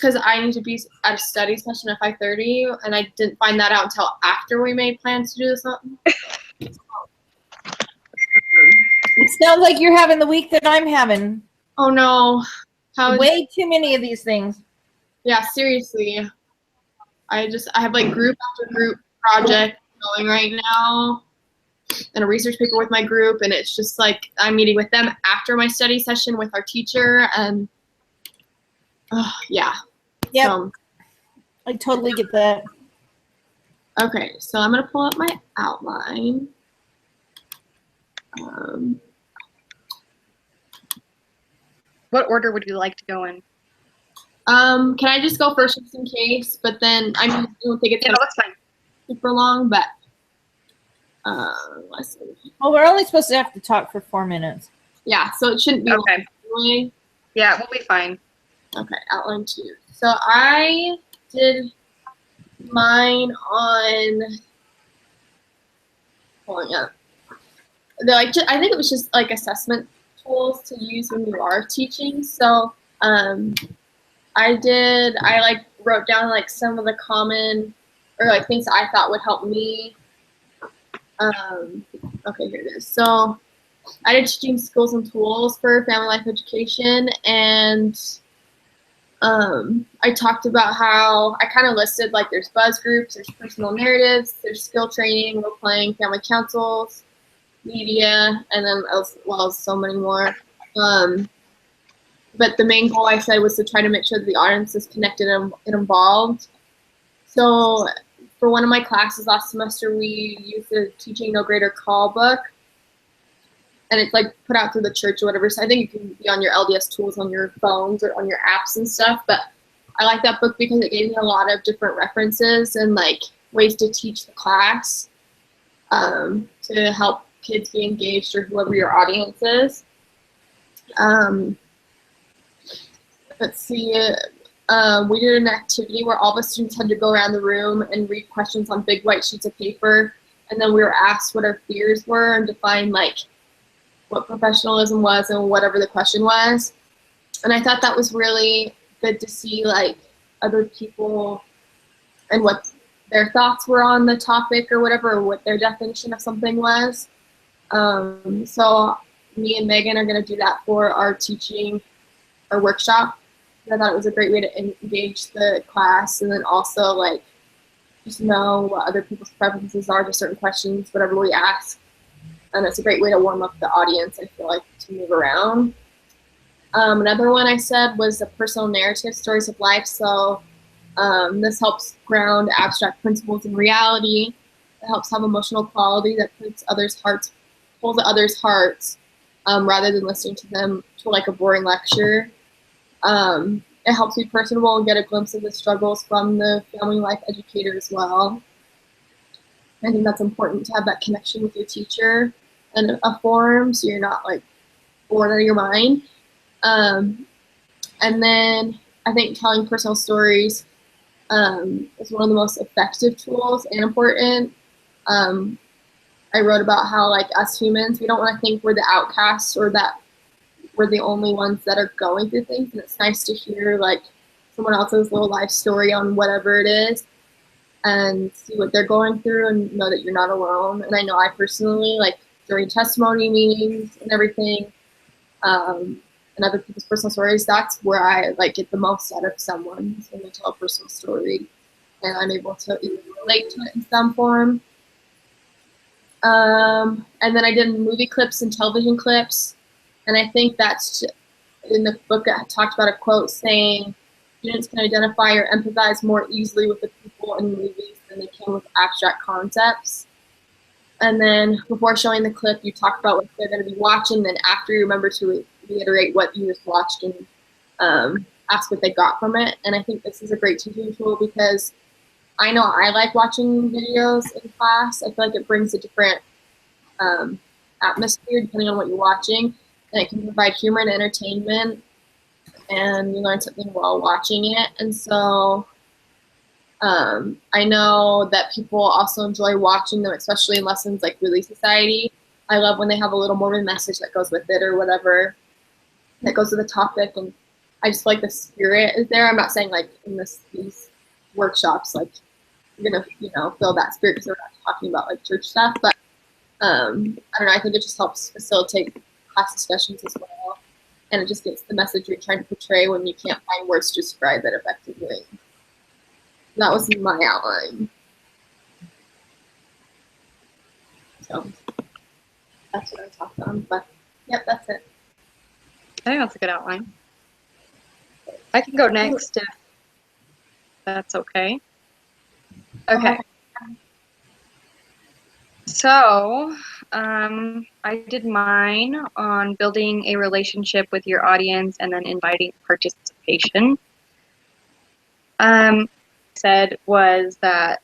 because I need to be at a study session at 5:30, and I didn't find that out until after we made plans to do something. It sounds like you're having the week that I'm having. Oh no. Way too many of these things. Yeah, seriously. I have like group after group project going right now and a research paper with my group, and it's just like I'm meeting with them after my study session with our teacher, and yeah. Yep. So, I totally get that. okay, so I'm gonna pull up my outline. What order would you like to go in? Can I just go first just in case? But then I don't think it's that's fine. Super long, but let's see. Well, we're only supposed to have to talk for 4 minutes. Yeah, so it shouldn't be okay. Long anyway. Yeah, we'll be fine. Okay, outline 2. So I did mine on pulling up. I think it was just like assessment tools to use when you are teaching. So I wrote down like some of the common or like things that I thought would help me. Okay, here it is. So I did teaching skills and tools for family life education, and I talked about how I kind of listed like there's buzz groups, there's personal narratives, there's skill training, role playing, family councils, media, and then as well as so many more. But the main goal I said was to try to make sure that the audience is connected and involved. So for one of my classes last semester, we used the Teaching No Greater Call book, and it's like put out through the church or whatever. So I think it can be on your LDS tools on your phones or on your apps and stuff. But I like that book because it gave me a lot of different references and like ways to teach the class to help kids be engaged or whoever your audience is. Let's see. We did an activity where all the students had to go around the room and read questions on big white sheets of paper, and then we were asked what our fears were and define like what professionalism was and whatever the question was. And I thought that was really good to see like other people and what their thoughts were on the topic or whatever, or what their definition of something was. So me and Megan are going to do that for our workshop. I thought it was a great way to engage the class, and then also like just know what other people's preferences are to certain questions, whatever we ask. And it's a great way to warm up the audience, I feel like, to move around. Another one I said was the personal narrative, stories of life. So this helps ground abstract principles in reality. It helps have emotional quality that pulls at others' hearts rather than listening to them to like a boring lecture. It helps be personable and get a glimpse of the struggles from the family life educator as well. I think that's important to have that connection with your teacher in a forum so you're not like bored out of your mind. And then I think telling personal stories is one of the most effective tools and important. I wrote about how like us humans, we don't want to think we're the outcasts or that we're the only ones that are going through things, and it's nice to hear like someone else's little life story on whatever it is and see what they're going through and know that you're not alone. And I know I personally, like during testimony meetings and everything, and other people's personal stories, that's where I like get the most out of someone when they tell a personal story and I'm able to even relate to it in some form. And then I did movie clips and television clips. And I think that's in the book, I talked about a quote saying, students can identify or empathize more easily with the people in movies than they can with abstract concepts. And then before showing the clip, you talk about what they're going to be watching. Then after, you remember to reiterate what you just watched and ask what they got from it. And I think this is a great teaching tool because I know I like watching videos in class. I feel like it brings a different atmosphere depending on what you're watching. And it can provide humor and entertainment, and you learn something while watching it. And so I know that people also enjoy watching them, especially in lessons like Relief Society. I love when they have a little more of a message that goes with it or whatever that goes with the topic. And I just feel like the spirit is there. I'm not saying like in these workshops, like you're gonna, feel that spirit because we're not talking about like church stuff, but I don't know. I think it just helps facilitate class discussions as well, and it just gets the message you're trying to portray when you can't find words to describe it effectively. That was my outline. So that's what I talked on. But yep, that's it. I think that's a good outline. I can go next if that's okay. Okay. So, I did mine on building a relationship with your audience and then inviting participation. Said was that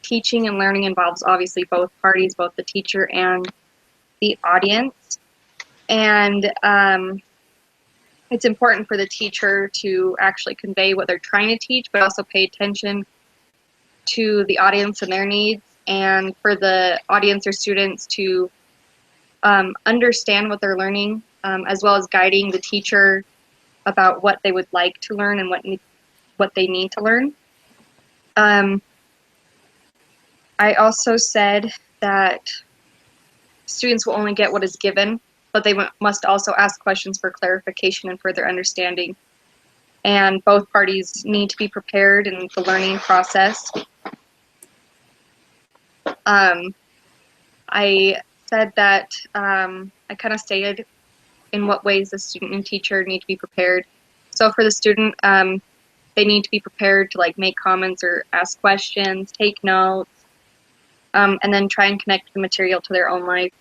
teaching and learning involves obviously both parties, both the teacher and the audience. And it's important for the teacher to actually convey what they're trying to teach, but also pay attention to the audience and their needs, and for the audience or students to understand what they're learning, as well as guiding the teacher about what they would like to learn and what they need to learn. I also said that students will only get what is given, but they must also ask questions for clarification and further understanding. And both parties need to be prepared in the learning process. I said that I kind of stated in what ways the student and teacher need to be prepared. So for the student, they need to be prepared to like make comments or ask questions, take notes, and then try and connect the material to their own life.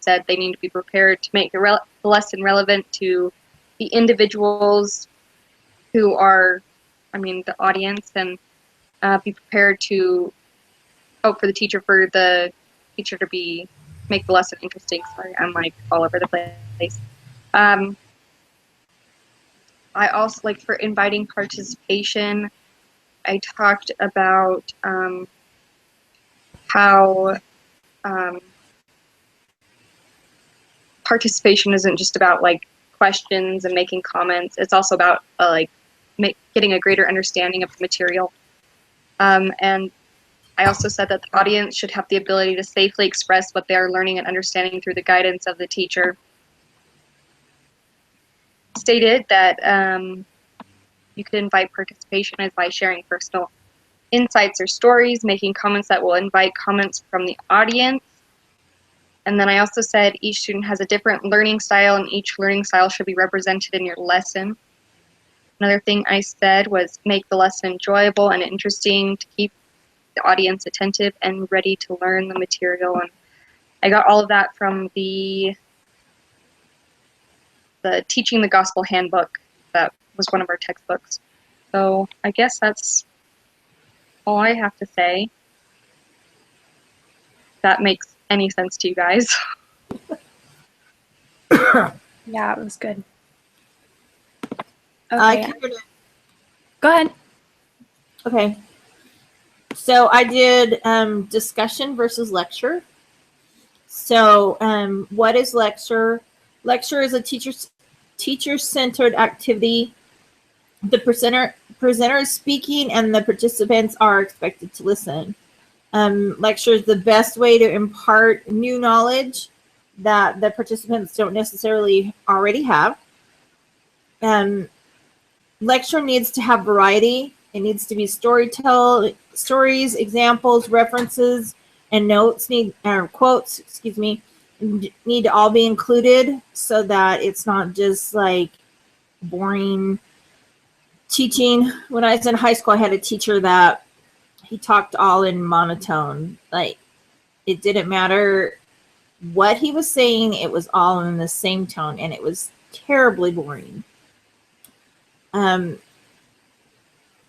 Said they need to be prepared to make the lesson relevant to the individuals who are, the audience, and be prepared to, for the teacher to make the lesson interesting. Sorry, I'm like all over the place. I also, like, for inviting participation, I talked about how participation isn't just about like questions and making comments. It's also about getting a greater understanding of the material. And I also said that the audience should have the ability to safely express what they are learning and understanding through the guidance of the teacher. Stated that you could invite participation by sharing personal insights or stories, making comments that will invite comments from the audience. And then I also said each student has a different learning style, and each learning style should be represented in your lesson. Another thing I said was make the lesson enjoyable and interesting to keep the audience attentive and ready to learn the material. And I got all of that from the Teaching the Gospel Handbook. That was one of our textbooks. So I guess that's all I have to say. That makes any sense to you guys? Yeah, it was good. Okay. Go ahead. Okay. So I did discussion versus lecture. So what is lecture? Lecture is a teacher-centered activity. The presenter is speaking and the participants are expected to listen. Lecture is the best way to impart new knowledge that the participants don't necessarily already have. Lecture needs to have variety. It needs to be stories, examples, references, and notes quotes, need to all be included so that it's not just like boring teaching. When I was in high school, I had a teacher that he talked all in monotone. Like, it didn't matter what he was saying, it was all in the same tone, and it was terribly boring.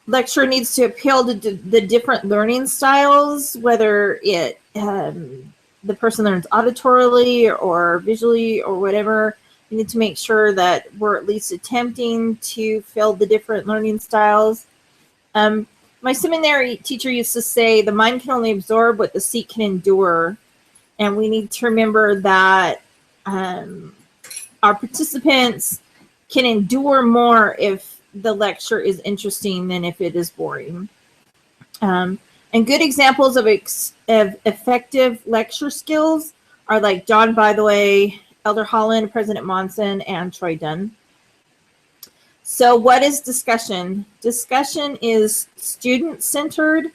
Lecture needs to appeal to the different learning styles, whether it the person learns auditorily or visually or whatever. You need to make sure that we're at least attempting to fill the different learning styles. My seminary teacher used to say, the mind can only absorb what the seat can endure. And we need to remember that our participants can endure more if the lecture is interesting than if it is boring. And good examples of effective lecture skills are like John Bytheway, Elder Holland, President Monson, and Troy Dunn. So what is discussion? Discussion is student-centered,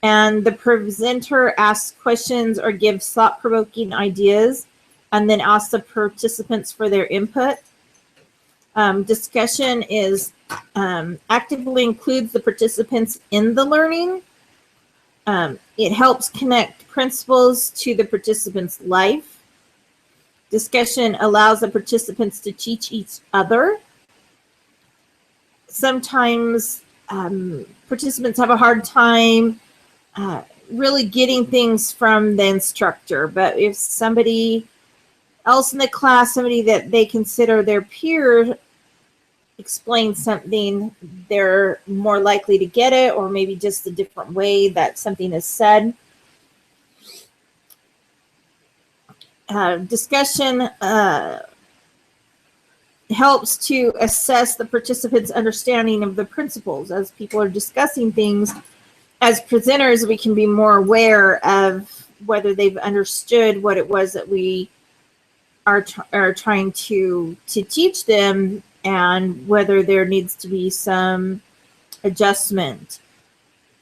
and the presenter asks questions or gives thought-provoking ideas and then asks the participants for their input. Discussion is actively includes the participants in the learning. It helps connect principles to the participants' life. Discussion allows the participants to teach each other. Sometimes participants have a hard time really getting things from the instructor, but if somebody else in the class, somebody that they consider their peer, explains something, they're more likely to get it, or maybe just a different way that something is said. Discussion helps to assess the participants' understanding of the principles. As people are discussing things, as presenters, we can be more aware of whether they've understood what it was that we are trying to teach them, and whether there needs to be some adjustment.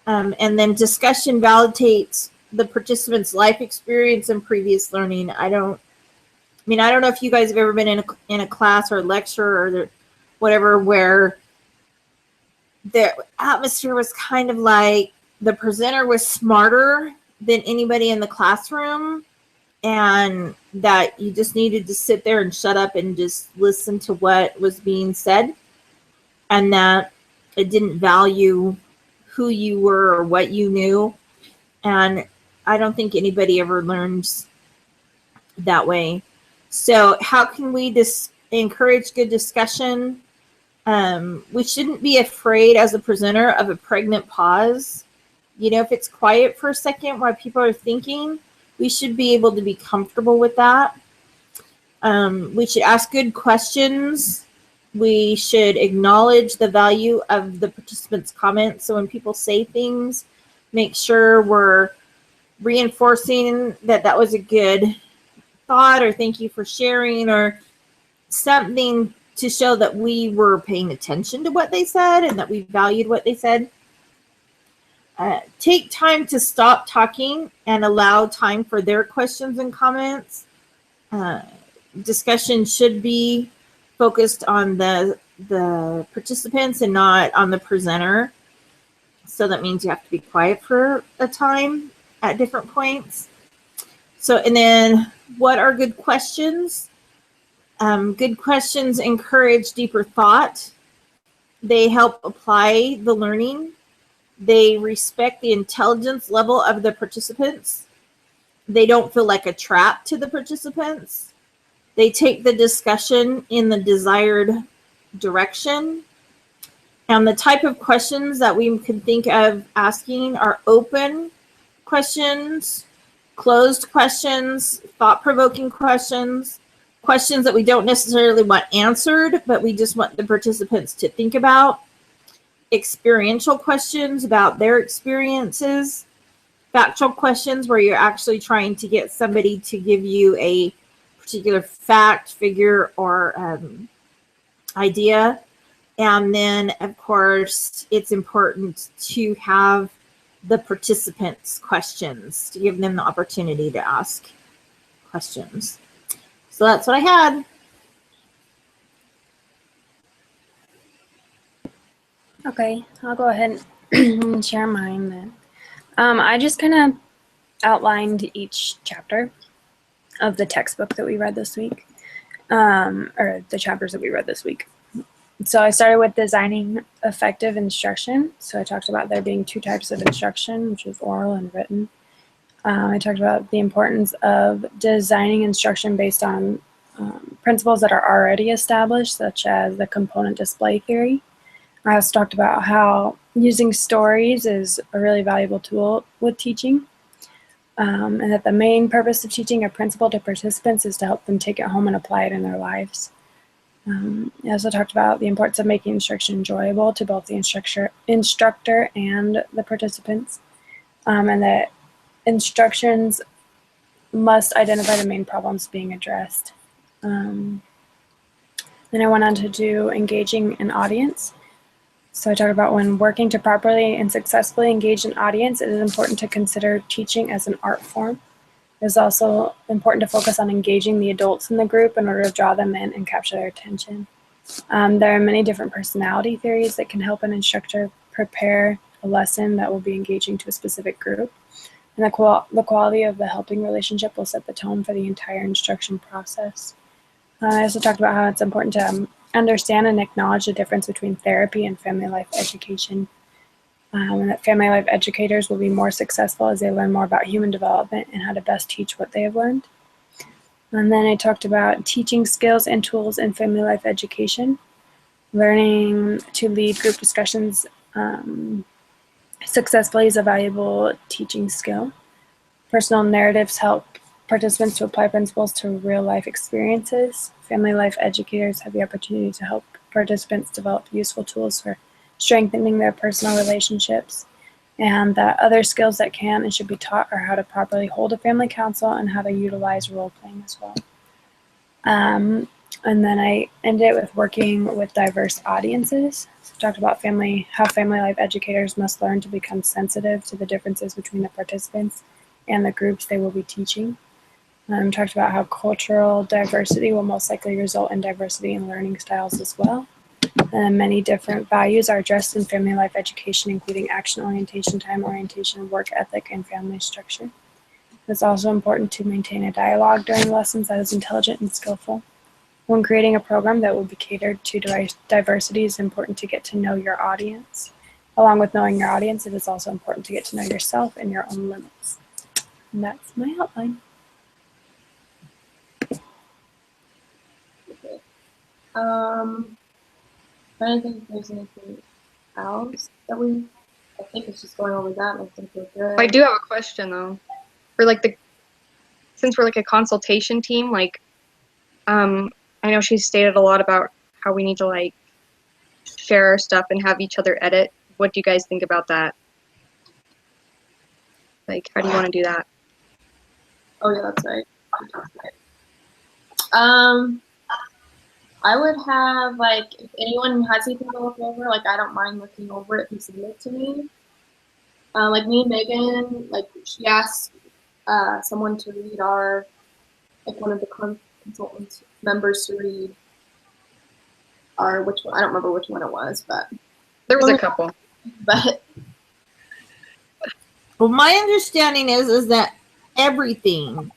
And then discussion validates the participant's life experience and previous learning. I don't know if you guys have ever been in a class or a lecture or whatever where the atmosphere was kind of like the presenter was smarter than anybody in the classroom, and that you just needed to sit there and shut up and just listen to what was being said, and that it didn't value who you were or what you knew. And I don't think anybody ever learns that way. So how can we encourage good discussion? We shouldn't be afraid as a presenter of a pregnant pause. You know, if it's quiet for a second while people are thinking, we should be able to be comfortable with that. We should ask good questions. We should acknowledge the value of the participants' comments. So when people say things, make sure we're reinforcing that was a good thought, or thank you for sharing, or something to show that we were paying attention to what they said and that we valued what they said. Take time to stop talking and allow time for their questions and comments. Discussion should be focused on the participants and not on the presenter. So that means you have to be quiet for a time at different points. So, and then what are good questions? Good questions encourage deeper thought. They help apply the learning. They respect the intelligence level of the participants. They don't feel like a trap to the participants. They take the discussion in the desired direction. And the type of questions that we can think of asking are open questions, closed questions, thought-provoking questions, questions that we don't necessarily want answered, but we just want the participants to think about, experiential questions about their experiences, factual questions where you're actually trying to get somebody to give you a particular fact, figure, or idea. And then, of course, it's important to have the participants' questions, to give them the opportunity to ask questions. So that's what I had. Okay, I'll go ahead and share mine then. I just kind of outlined each chapter of the textbook that we read this week, or the chapters that we read this week. So I started with designing effective instruction. So I talked about there being two types of instruction, which is oral and written. I talked about the importance of designing instruction based on principles that are already established, such as the component display theory. I also talked about how using stories is a really valuable tool with teaching, and that the main purpose of teaching a principle to participants is to help them take it home and apply it in their lives. I also talked about the importance of making instruction enjoyable to both the instructor and the participants, and that instructions must identify the main problems being addressed. Then I went on to do engaging an audience. So I talked about when working to properly and successfully engage an audience, it is important to consider teaching as an art form. It is also important to focus on engaging the adults in the group in order to draw them in and capture their attention. There are many different personality theories that can help an instructor prepare a lesson that will be engaging to a specific group. And the quality of the helping relationship will set the tone for the entire instruction process. I also talked about how it's important to understand and acknowledge the difference between therapy and family life education. And that family life educators will be more successful as they learn more about human development and how to best teach what they have learned. And then I talked about teaching skills and tools in family life education, learning to lead group discussions successfully is a valuable teaching skill. Personal narratives help participants to apply principles to real life experiences. Family life educators have the opportunity to help participants develop useful tools for strengthening their personal relationships, and that other skills that can and should be taught are how to properly hold a family council and how to utilize role playing as well. And then I ended it with working with diverse audiences. So I talked about how family life educators must learn to become sensitive to the differences between the participants and the groups they will be teaching. Talked about how cultural diversity will most likely result in diversity in learning styles as well. Many different values are addressed in family life education, including action orientation, time orientation, work ethic, and family structure. It's also important to maintain a dialogue during lessons that is intelligent and skillful. When creating a program that will be catered to diversity, it's important to get to know your audience. Along with knowing your audience, it is also important to get to know yourself and your own limits. And that's my outline. Okay. I don't think there's anything else that I think it's just going over that. I think we're good. I do have a question though. For like since we're like a consultation team, like, I know she stated a lot about how we need to like share our stuff and have each other edit. What do you guys think about that? Like, how do you want to do that? Oh yeah, that's right. I would have like if anyone has anything to look over, like I don't mind looking over it if you submit it to me. Like me and Megan, like she asked someone to read one of the consultants members to read which one, I don't remember which one it was, but There was a couple. But Well, my understanding is that everything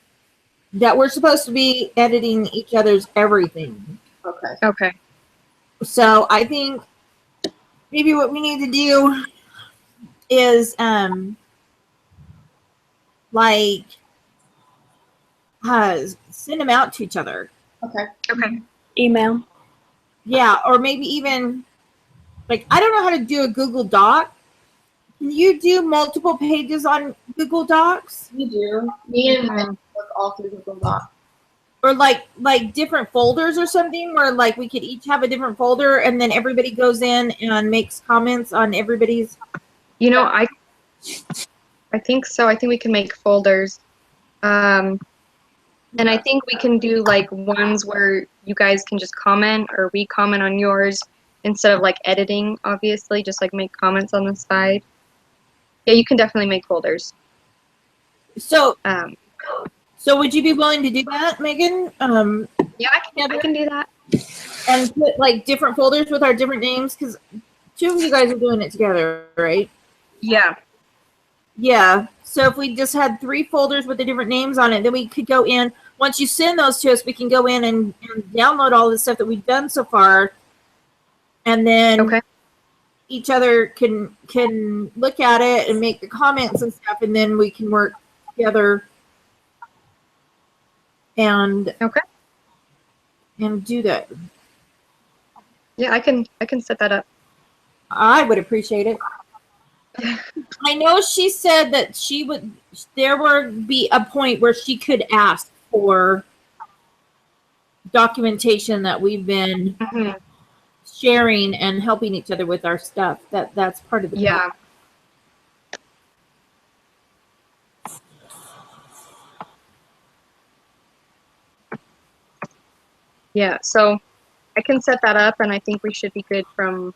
that we're supposed to be editing each other's everything. okay. Okay. So I think maybe what we need to do is send them out to each other. Okay. Okay. Email. Yeah, or maybe even like I don't know how to do a Google Doc. Can you do multiple pages on Google Docs? We do. Me and Megan look all through Google Docs. Or like different folders or something where like we could each have a different folder and then everybody goes in and makes comments on everybody's. You know, I think so. I think we can make folders. And I think we can do like ones where you guys can just comment or we comment on yours instead of like editing, obviously, just like make comments on the side. Yeah, you can definitely make folders. So Um, so would you be willing to do that, Megan? yeah, I can do that. And put like different folders with our different names because two of you guys are doing it together, right? Yeah. Yeah. So if we just had 3 folders with the different names on it, then we could go in. Once you send those to us, we can go in and download all the stuff that we've done so far. And then Okay. each other can look at it and make the comments and stuff, and then we can work together and do that. Yeah, I can set that up. I would appreciate it. I know she said that there would be a point where she could ask for documentation that we've been Mhm. sharing and helping each other with our stuff. That's part of the Yeah. Yeah. So I can set that up, and I think we should be good from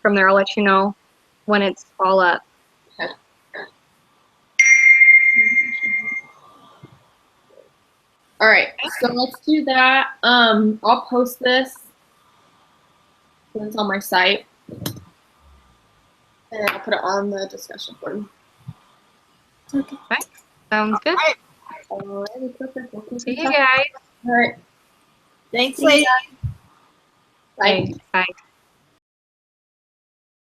there. I'll let you know when it's all up. All right, so let's do that. I'll post this. It's on my site, and I'll put it on the discussion board. Sounds good. Alrighty, perfect. We'll keep See in you touch. guys. All right, Thanks, See you ladies. bye. Thanks. Bye.